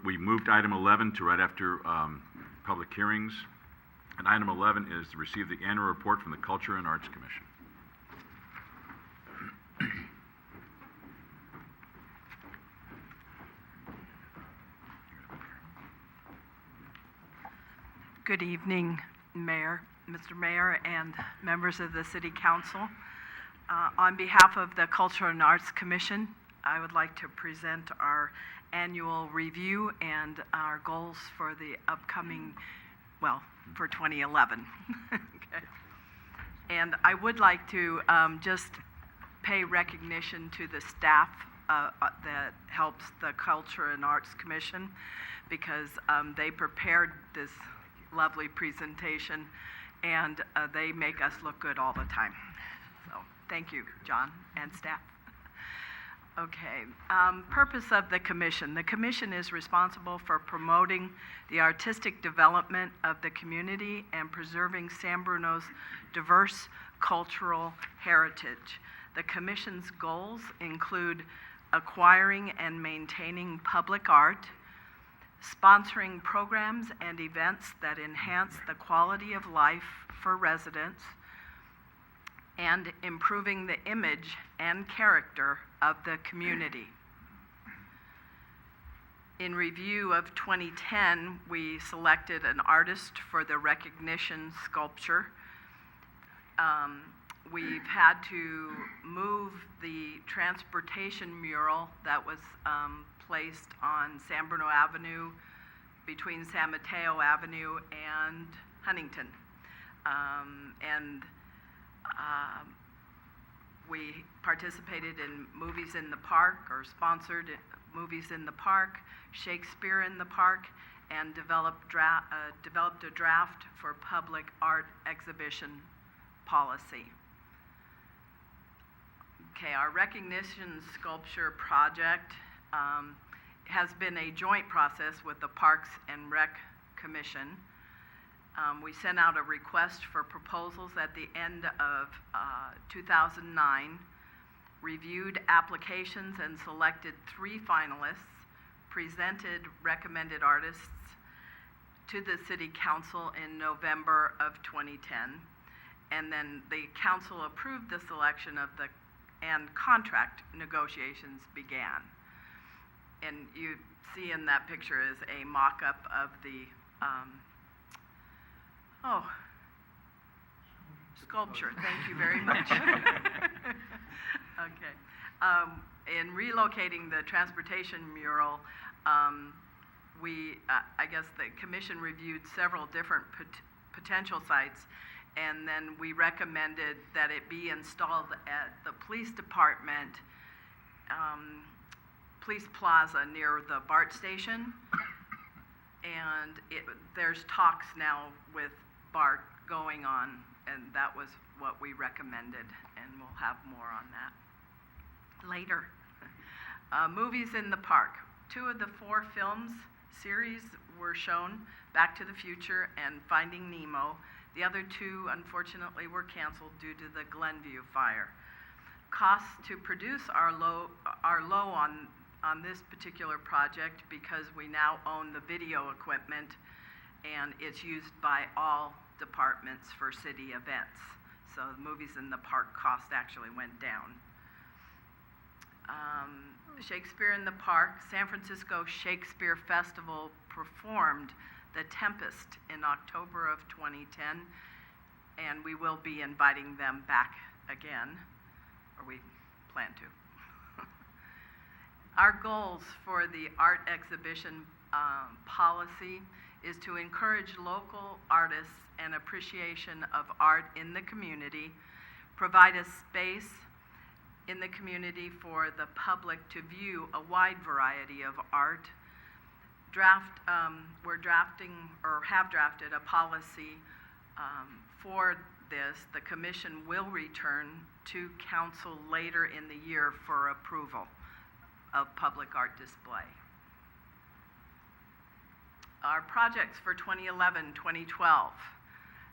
We moved item 11 to right after public hearings. And item 11 is to receive the annual report from the Culture and Arts Commission. Good evening, Mayor, Mr. Mayor, and members of the City Council. On behalf of the Culture and Arts Commission, I would like to present our annual review and our goals for the upcoming, well, for 2011. Okay. And I would like to just pay recognition to the staff that helps the Culture and Arts Commission, because they prepared this lovely presentation, and they make us look good all the time. So thank you, John and staff. Okay, purpose of the commission. The commission is responsible for promoting the artistic development of the community and preserving San Bruno's diverse cultural heritage. The commission's goals include acquiring and maintaining public art, sponsoring programs and events that enhance the quality of life for residents, and improving the image and character of the community. In review of 2010, we selected an artist for the recognition sculpture. We've had to move the transportation mural that was placed on San Bruno Avenue between San Mateo Avenue and Huntington. We participated in Movies in the Park, or sponsored Movies in the Park, Shakespeare in the Park, and developed a draft for public art exhibition policy. Okay, our recognition sculpture project has been a joint process with the Parks and Rec Commission. We sent out a request for proposals at the end of 2009, reviewed applications and selected 3 finalists, presented recommended artists to the City Council in November of 2010, and then the Council approved the selection of and contract negotiations began. And you see in that picture is a mock-up of the sculpture. Thank you very much. Okay. In relocating the transportation mural, I guess the commission reviewed several different potential sites, and then we recommended that it be installed at the police department, police plaza near the BART station. And there's talks now with BART going on, and that was what we recommended, and we'll have more on that later. Movies in the Park. 2 of the 4 films series were shown, Back to the Future and Finding Nemo. The other 2, unfortunately, were canceled due to the Glenview fire. Costs to produce are low on this particular project because we now own the video equipment, and it's used by all departments for city events. So the Movies in the Park cost actually went down. Shakespeare in the Park, San Francisco Shakespeare Festival performed The Tempest in October of 2010, and we will be inviting them back again, or we plan to. Our goals for the art exhibition policy is to encourage local artists and appreciation of art in the community, provide a space in the community for the public to view a wide variety of art. We're drafting, or have drafted, a policy for this. The commission will return to council later in the year for approval of public art display. Our projects for 2011-2012,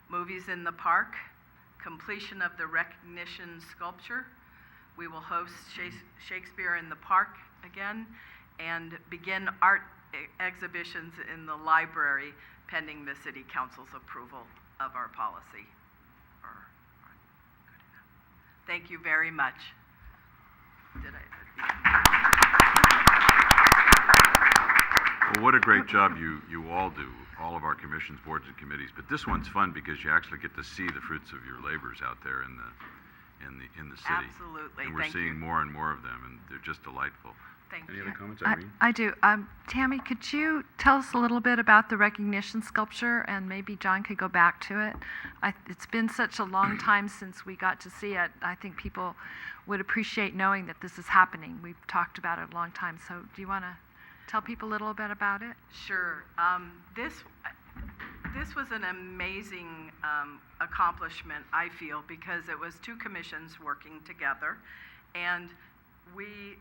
Movies in the Park, completion of the recognition sculpture. We will host Shakespeare in the Park again, and begin art exhibitions in the library pending the city council's approval of our policy. Thank you very much. Well, what a great job you all do, all of our commissions, boards, and committees. But this one's fun because you actually get to see the fruits of your labors out there in the city. Absolutely. And we're Thank seeing you. more and more of them, and they're just delightful. Thank Any you. other comments, Irene? I do. Tammy, could you tell us a little bit about the recognition sculpture, and maybe John could go back to it? It's been such a long time since we got to see it. I think people would appreciate knowing that this is happening. We've talked about it a long time. So do you want to tell people a little bit about it? Sure. This was an amazing accomplishment, I feel, because it was two commissions working together, and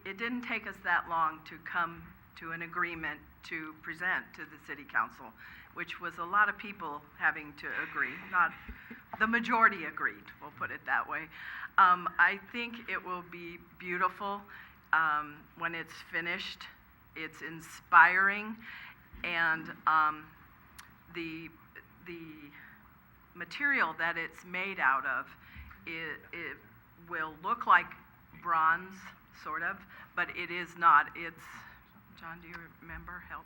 it didn't take us that long to come to an agreement to present to the city council, which was a lot of people having to agree. Not the majority agreed, we'll put it that way. I think it will be beautiful when it's finished. It's inspiring, and the material that it's made out of, it will look like bronze, sort of, but it is not. It's, John, do you remember? Help.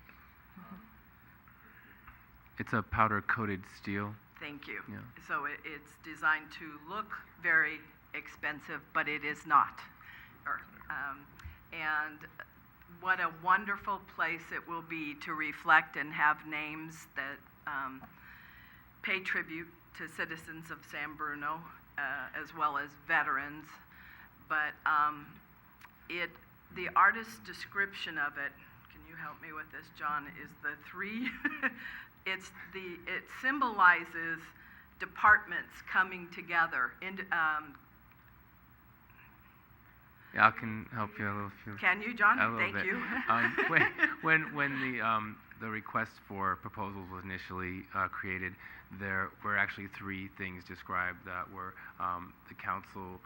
It's a powder-coated steel. Thank you. Yeah. So it's designed to look very expensive, but it is not. And what a wonderful place it will be to reflect and have names that pay tribute to citizens of San Bruno, as well as veterans. But the artist's description of it, can you help me with this, John, is the three, it symbolizes departments coming together. Yeah, I can help you a little. Can you, John? A little Thank bit. you. When the request for proposals was initially created, there were actually three things described that were the council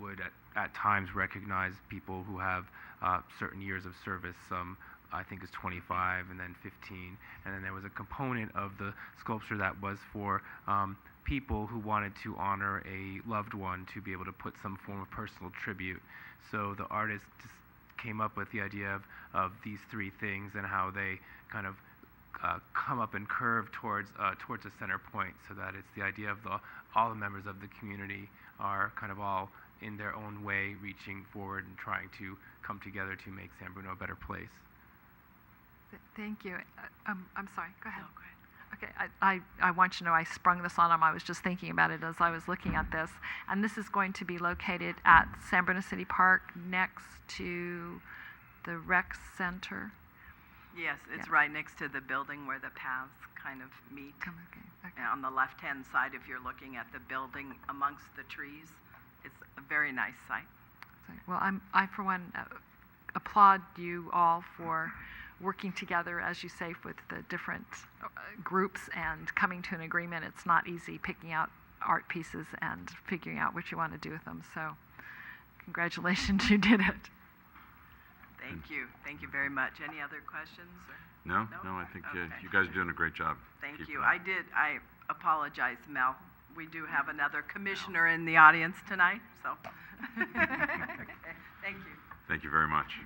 would at times recognize people who have certain years of service. Some I think is 25, and then 15, and then there was a component of the sculpture that was for people who wanted to honor a loved one, to be able to put some form of personal tribute. So the artist just came up with the idea of these three things and how they kind of come up and curve towards a center point, so that it's the idea of all the members of the community are kind of all in their own way reaching forward and trying to come together to make San Bruno a better place. Thank you. I'm sorry. Go ahead. No, go ahead. Okay, I want you to know I sprung this on him. I was just thinking about it as I was looking at this. And this is going to be located at San Bruno City Park next to the rec center. Yes, it's Yeah. right next to the building where the paths kind of meet. Okay. On the left-hand side, if you're looking at the building amongst the trees, it's a very nice site. Well, I for one applaud you all for working together, as you say, with the different groups and coming to an agreement. It's not easy picking out art pieces and figuring out what you want to do with them. So congratulations, you did it. Thank you. Thank you very much. Any other questions? No, I think Okay. you guys are doing a great job. Thank Keep you. it up. I apologize, Mel. We do have another commissioner in the audience tonight, so. Okay. Thank you. Thank you very much.